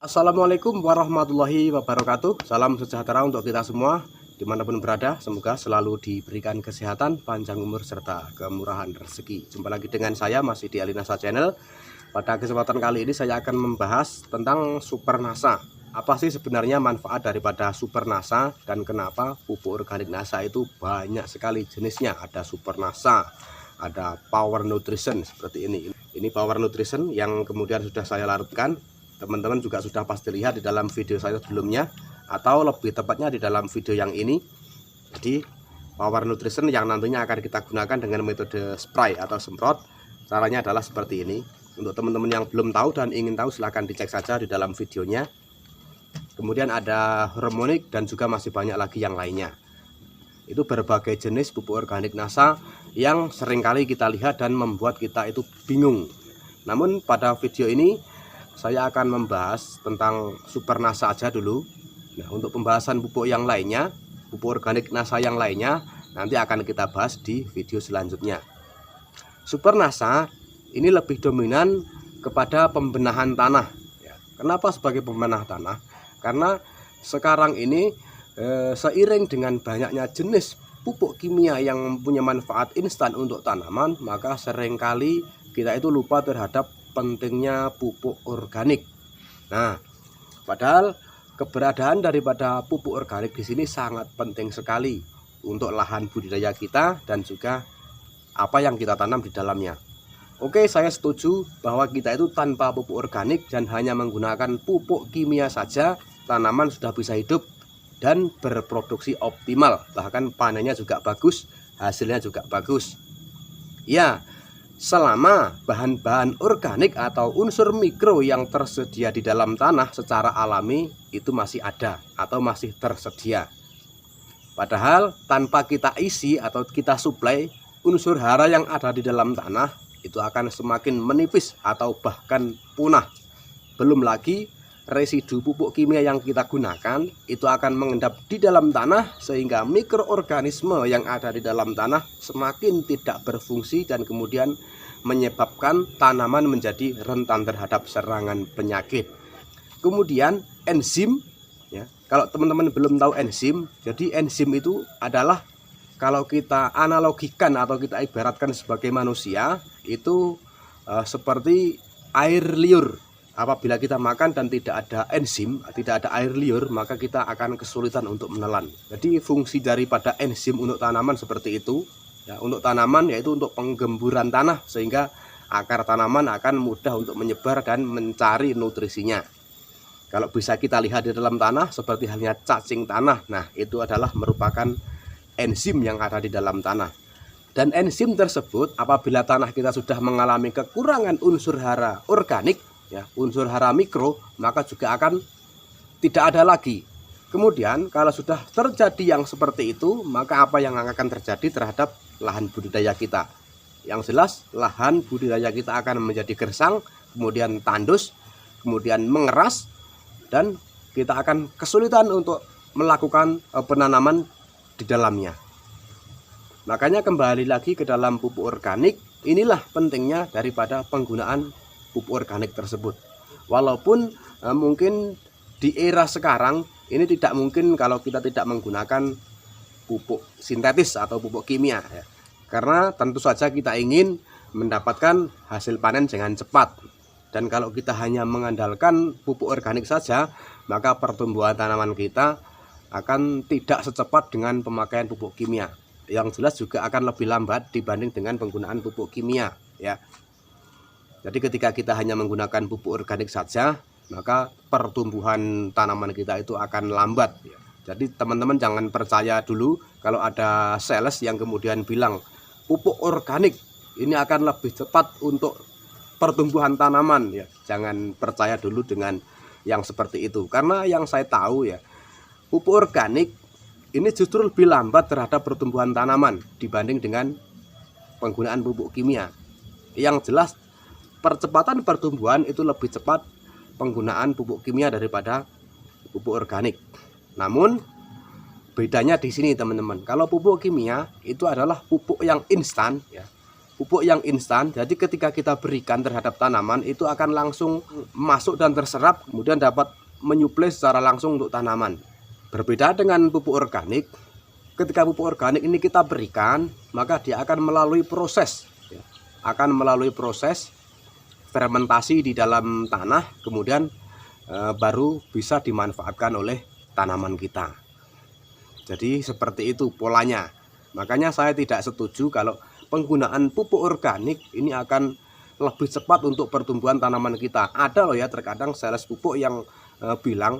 Assalamualaikum warahmatullahi wabarakatuh. Salam sejahtera untuk kita semua dimanapun berada. Semoga selalu diberikan kesehatan, panjang umur, serta kemurahan rezeki. Jumpa lagi dengan saya masih di Alinasa Channel. Pada kesempatan kali ini saya akan membahas tentang Super NASA. Apa sih sebenarnya manfaat daripada Super NASA dan kenapa pupuk organik NASA itu banyak sekali jenisnya. Ada Super NASA, ada Power Nutrition seperti ini. Ini Power Nutrition yang kemudian sudah saya larutkan. Teman-teman juga sudah pasti lihat di dalam video saya sebelumnya, atau lebih tepatnya di dalam video yang ini. Jadi Power Nutrition yang nantinya akan kita gunakan dengan metode spray atau semprot. Caranya adalah seperti ini. Untuk teman-teman yang belum tahu dan ingin tahu, silahkan dicek saja di dalam videonya. Kemudian ada Harmonic dan juga masih banyak lagi yang lainnya. Itu berbagai jenis pupuk organik NASA yang seringkali kita lihat dan membuat kita itu bingung. Namun pada video ini saya akan membahas tentang Super NASA aja dulu. Nah, untuk pembahasan pupuk yang lainnya, pupuk organik NASA yang lainnya, nanti akan kita bahas di video selanjutnya. Super NASA ini lebih dominan kepada pembenahan tanah. Kenapa sebagai pembenah tanah? Karena sekarang ini seiring dengan banyaknya jenis pupuk kimia yang mempunyai manfaat instan untuk tanaman, maka seringkali kita itu lupa terhadap pentingnya pupuk organik. Nah, padahal keberadaan daripada pupuk organik di sini sangat penting sekali untuk lahan budidaya kita dan juga apa yang kita tanam di dalamnya. Oke, saya setuju bahwa kita itu tanpa pupuk organik dan hanya menggunakan pupuk kimia saja, tanaman sudah bisa hidup dan berproduksi optimal. Bahkan panennya juga bagus, hasilnya juga bagus. Ya, selama bahan-bahan organik atau unsur mikro yang tersedia di dalam tanah secara alami itu masih ada atau masih tersedia. Padahal tanpa kita isi atau kita suplai, unsur hara yang ada di dalam tanah itu akan semakin menipis atau bahkan punah. Belum lagi residu pupuk kimia yang kita gunakan itu akan mengendap di dalam tanah sehingga mikroorganisme yang ada di dalam tanah semakin tidak berfungsi dan kemudian menyebabkan tanaman menjadi rentan terhadap serangan penyakit. Kemudian enzim, ya, kalau teman-teman belum tahu enzim, jadi enzim itu adalah kalau kita analogikan atau kita ibaratkan sebagai manusia itu seperti air liur. Apabila kita makan dan tidak ada enzim, tidak ada air liur, maka kita akan kesulitan untuk menelan. Jadi fungsi daripada enzim untuk tanaman seperti itu. Ya, untuk tanaman yaitu untuk penggemburan tanah sehingga akar tanaman akan mudah untuk menyebar dan mencari nutrisinya. Kalau bisa kita lihat di dalam tanah seperti halnya cacing tanah. Nah, itu adalah merupakan enzim yang ada di dalam tanah. Dan enzim tersebut apabila tanah kita sudah mengalami kekurangan unsur hara organik, ya, unsur hara mikro, maka juga akan tidak ada lagi. Kemudian kalau sudah terjadi yang seperti itu, maka apa yang akan terjadi terhadap lahan budidaya kita? Yang jelas lahan budidaya kita akan menjadi gersang, kemudian tandus, kemudian mengeras, dan kita akan kesulitan untuk melakukan penanaman di dalamnya. Makanya kembali lagi ke dalam pupuk organik, inilah pentingnya daripada penggunaan pupuk organik tersebut. Walaupun mungkin di era sekarang ini tidak mungkin kalau kita tidak menggunakan pupuk sintetis atau pupuk kimia, ya. Karena tentu saja kita ingin mendapatkan hasil panen dengan cepat. Dan kalau kita hanya mengandalkan pupuk organik saja, maka pertumbuhan tanaman kita akan tidak secepat dengan pemakaian pupuk kimia. Yang jelas juga akan lebih lambat dibanding dengan penggunaan pupuk kimia, ya. Jadi ketika kita hanya menggunakan pupuk organik saja, maka pertumbuhan tanaman kita itu akan lambat. Jadi teman-teman jangan percaya dulu kalau ada sales yang kemudian bilang pupuk organik ini akan lebih cepat untuk pertumbuhan tanaman. Ya, jangan percaya dulu dengan yang seperti itu. Karena yang saya tahu, ya, pupuk organik ini justru lebih lambat terhadap pertumbuhan tanaman dibanding dengan penggunaan pupuk kimia. Yang jelas percepatan pertumbuhan itu lebih cepat penggunaan pupuk kimia daripada pupuk organik. Namun bedanya di sini teman-teman. Kalau pupuk kimia itu adalah pupuk yang instan, ya. pupuk yang instan. Jadi ketika kita berikan terhadap tanaman itu akan langsung masuk dan terserap, kemudian dapat menyuplai secara langsung untuk tanaman. Berbeda dengan pupuk organik, ketika pupuk organik ini kita berikan, maka dia akan melalui proses, fermentasi di dalam tanah, kemudian baru bisa dimanfaatkan oleh tanaman kita. Jadi seperti itu polanya. Makanya saya tidak setuju kalau penggunaan pupuk organik ini akan lebih cepat untuk pertumbuhan tanaman kita. Ada loh ya terkadang sales pupuk yang bilang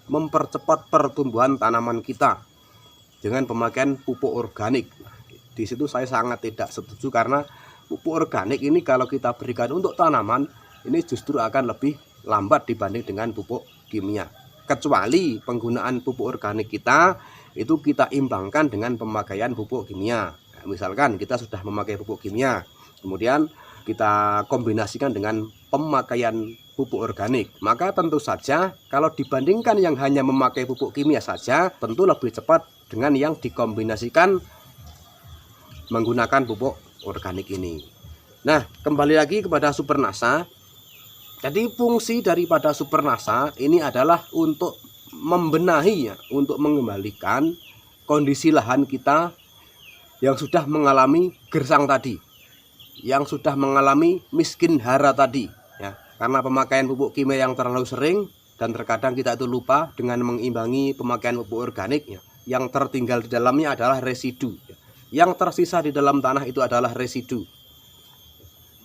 mempercepat pertumbuhan tanaman kita dengan pemakaian pupuk organik. Di situ saya sangat tidak setuju, karena pupuk organik ini kalau kita berikan untuk tanaman ini justru akan lebih lambat dibanding dengan pupuk kimia. Kecuali penggunaan pupuk organik kita itu kita imbangkan dengan pemakaian pupuk kimia. Nah, misalkan kita sudah memakai pupuk kimia, kemudian kita kombinasikan dengan pemakaian pupuk organik, maka tentu saja kalau dibandingkan yang hanya memakai pupuk kimia saja, tentu lebih cepat dengan yang dikombinasikan menggunakan pupuk organik ini. Nah, kembali lagi kepada Supernasa. Jadi fungsi daripada Supernasa ini adalah untuk membenahi ya, untuk mengembalikan kondisi lahan kita yang sudah mengalami gersang tadi, yang sudah mengalami miskin hara tadi ya, karena pemakaian pupuk kimia yang terlalu sering dan terkadang kita itu lupa dengan mengimbangi pemakaian pupuk organik ya. Yang tertinggal di dalamnya adalah residu ya. Yang tersisa di dalam tanah itu adalah residu.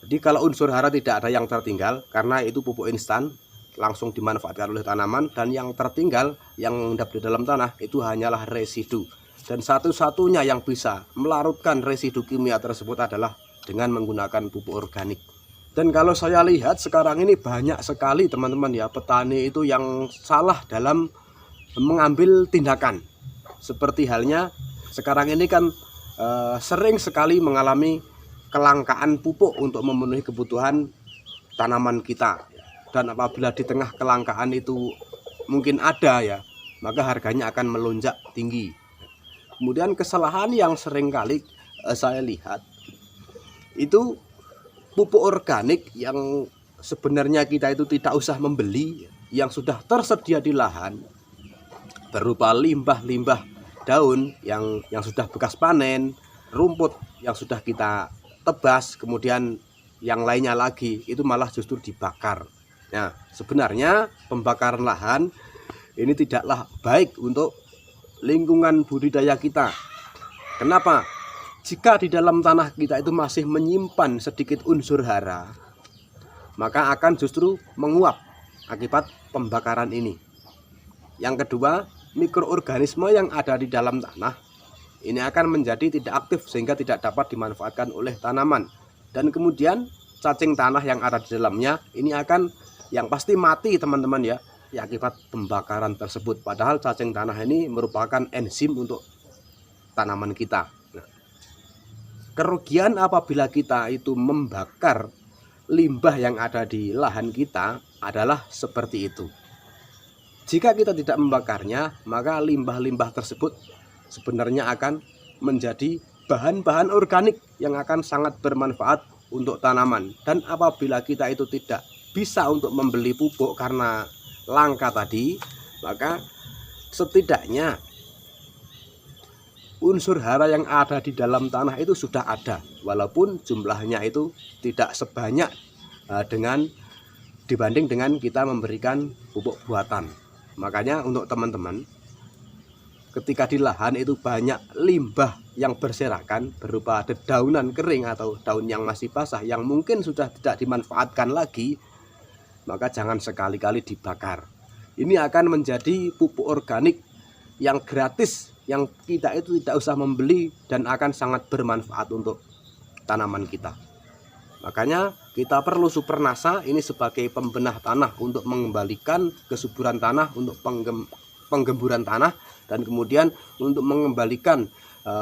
Jadi kalau unsur hara tidak ada yang tertinggal, karena itu pupuk instan langsung dimanfaatkan oleh tanaman, dan yang tertinggal yang mengendap di dalam tanah itu hanyalah residu. Dan satu-satunya yang bisa melarutkan residu kimia tersebut adalah dengan menggunakan pupuk organik. Dan kalau saya lihat sekarang ini banyak sekali teman-teman ya, petani itu yang salah dalam mengambil tindakan. Seperti halnya sekarang ini kan sering sekali mengalami kelangkaan pupuk untuk memenuhi kebutuhan tanaman kita. Dan apabila di tengah kelangkaan itu mungkin ada ya, maka harganya akan melonjak tinggi. Kemudian kesalahan yang sering kali saya lihat itu pupuk organik yang sebenarnya kita itu tidak usah membeli, yang sudah tersedia di lahan berupa limbah-limbah daun yang sudah bekas panen, rumput yang sudah kita tebas, kemudian yang lainnya lagi itu malah justru dibakar. Nah, sebenarnya pembakaran lahan ini tidaklah baik untuk lingkungan budidaya kita. Kenapa? Jika di dalam tanah kita itu masih menyimpan sedikit unsur hara, maka akan justru menguap akibat pembakaran ini. Yang kedua, mikroorganisme yang ada di dalam tanah ini akan menjadi tidak aktif sehingga tidak dapat dimanfaatkan oleh tanaman. Dan kemudian cacing tanah yang ada di dalamnya ini akan yang pasti mati teman-teman ya, akibat pembakaran tersebut. Padahal cacing tanah ini merupakan enzim untuk tanaman kita. Nah, kerugian apabila kita itu membakar limbah yang ada di lahan kita adalah seperti itu. Jika kita tidak membakarnya, maka limbah-limbah tersebut sebenarnya akan menjadi bahan-bahan organik yang akan sangat bermanfaat untuk tanaman. Dan apabila kita itu tidak bisa untuk membeli pupuk karena langka tadi, maka setidaknya unsur hara yang ada di dalam tanah itu sudah ada, walaupun jumlahnya itu tidak sebanyak dibanding dengan kita memberikan pupuk buatan. Makanya untuk teman-teman, ketika di lahan itu banyak limbah yang berserakan berupa dedaunan kering atau daun yang masih basah yang mungkin sudah tidak dimanfaatkan lagi, maka jangan sekali-kali dibakar. Ini akan menjadi pupuk organik yang gratis, yang kita itu tidak usah membeli dan akan sangat bermanfaat untuk tanaman kita. Makanya kita perlu Supernasa ini sebagai pembenah tanah untuk mengembalikan kesuburan tanah, untuk penggemburan tanah, dan kemudian untuk mengembalikan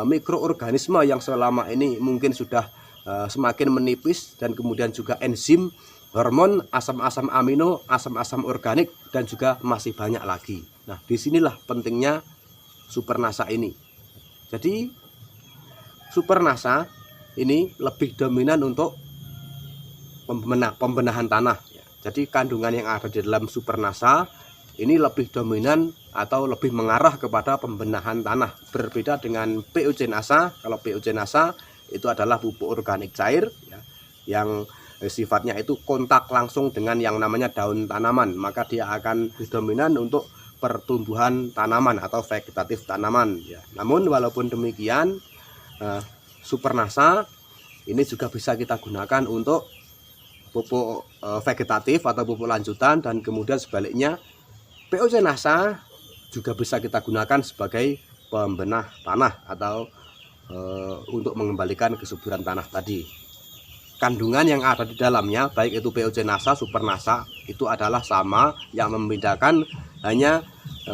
mikroorganisme yang selama ini mungkin sudah semakin menipis, dan kemudian juga enzim, hormon, asam-asam amino, asam-asam organik, dan juga masih banyak lagi. Nah, disinilah pentingnya Supernasa ini. Jadi Supernasa ini lebih dominan untuk pembenahan tanah. Jadi kandungan yang ada di dalam Supernasa ini lebih dominan atau lebih mengarah kepada pembenahan tanah. Berbeda dengan POC Nasa. Kalau POC Nasa itu adalah pupuk organik cair ya, yang sifatnya itu kontak langsung dengan yang namanya daun tanaman, maka dia akan dominan untuk pertumbuhan tanaman atau vegetatif tanaman ya. Namun walaupun demikian, Supernasa ini juga bisa kita gunakan untuk pupuk vegetatif atau pupuk lanjutan, dan kemudian sebaliknya POC Nasa juga bisa kita gunakan sebagai pembenah tanah atau untuk mengembalikan kesuburan tanah tadi. Kandungan yang ada di dalamnya baik itu POC Nasa, Supernasa itu adalah sama, yang membedakan hanya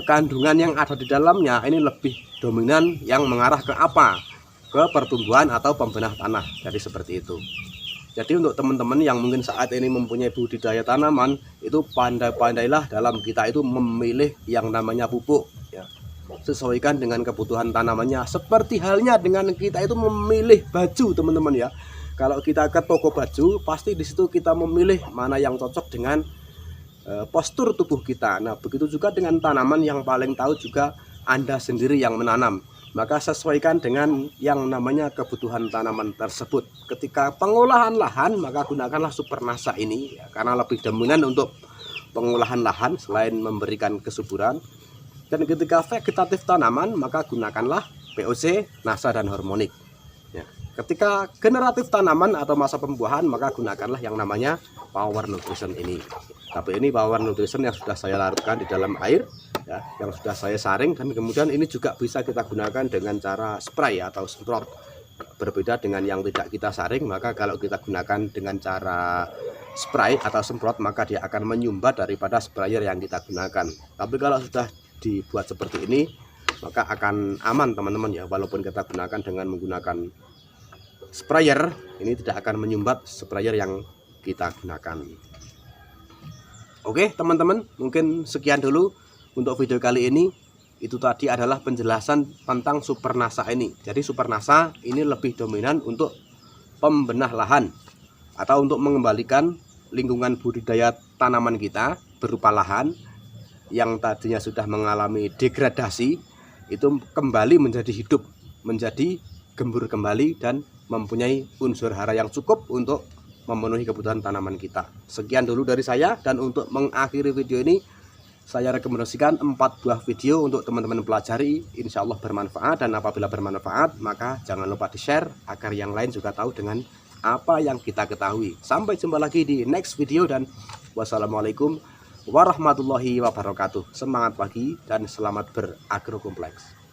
kandungan yang ada di dalamnya ini lebih dominan yang mengarah ke apa? Ke pertumbuhan atau pembenah tanah. Jadi seperti itu. Jadi untuk teman-teman yang mungkin saat ini mempunyai budidaya tanaman, itu pandai-pandailah dalam kita itu memilih yang namanya pupuk ya. Sesuaikan dengan kebutuhan tanamannya. Seperti halnya dengan kita itu memilih baju, teman-teman ya. Kalau kita ke toko baju, pasti di situ kita memilih mana yang cocok dengan postur tubuh kita. Nah, begitu juga dengan tanaman, yang paling tahu juga Anda sendiri yang menanam. Maka sesuaikan dengan yang namanya kebutuhan tanaman tersebut. Ketika pengolahan lahan, maka gunakanlah Supernasa ini ya, karena lebih dominan untuk pengolahan lahan selain memberikan kesuburan. Dan ketika vegetatif tanaman, maka gunakanlah POC, Nasa, dan hormonik ya. Ketika generatif tanaman atau masa pembuahan, maka gunakanlah yang namanya Power Nutrition ini. Tapi ini Power Nutrition yang sudah saya larutkan di dalam air ya, yang sudah saya saring, dan kemudian ini juga bisa kita gunakan dengan cara spray atau semprot. Berbeda dengan yang tidak kita saring, maka kalau kita gunakan dengan cara spray atau semprot, maka dia akan menyumbat daripada sprayer yang kita gunakan. Tapi kalau sudah dibuat seperti ini, maka akan aman teman-teman ya. Walaupun kita gunakan dengan menggunakan sprayer, ini tidak akan menyumbat sprayer yang kita gunakan. Oke teman-teman, mungkin sekian dulu untuk video kali ini. Itu tadi adalah penjelasan tentang Supernasa ini. Jadi Supernasa ini lebih dominan untuk pembenah lahan atau untuk mengembalikan lingkungan budidaya tanaman kita berupa lahan yang tadinya sudah mengalami degradasi, itu kembali menjadi hidup, menjadi gembur kembali, dan mempunyai unsur hara yang cukup untuk memenuhi kebutuhan tanaman kita. Sekian dulu dari saya, dan untuk mengakhiri video ini saya rekomendasikan 4 buah video untuk teman-teman pelajari. Insya Allah bermanfaat, dan apabila bermanfaat maka jangan lupa di-share agar yang lain juga tahu dengan apa yang kita ketahui. Sampai jumpa lagi di next video, dan wassalamualaikum warahmatullahi wabarakatuh. Semangat pagi dan selamat beragrokompleks.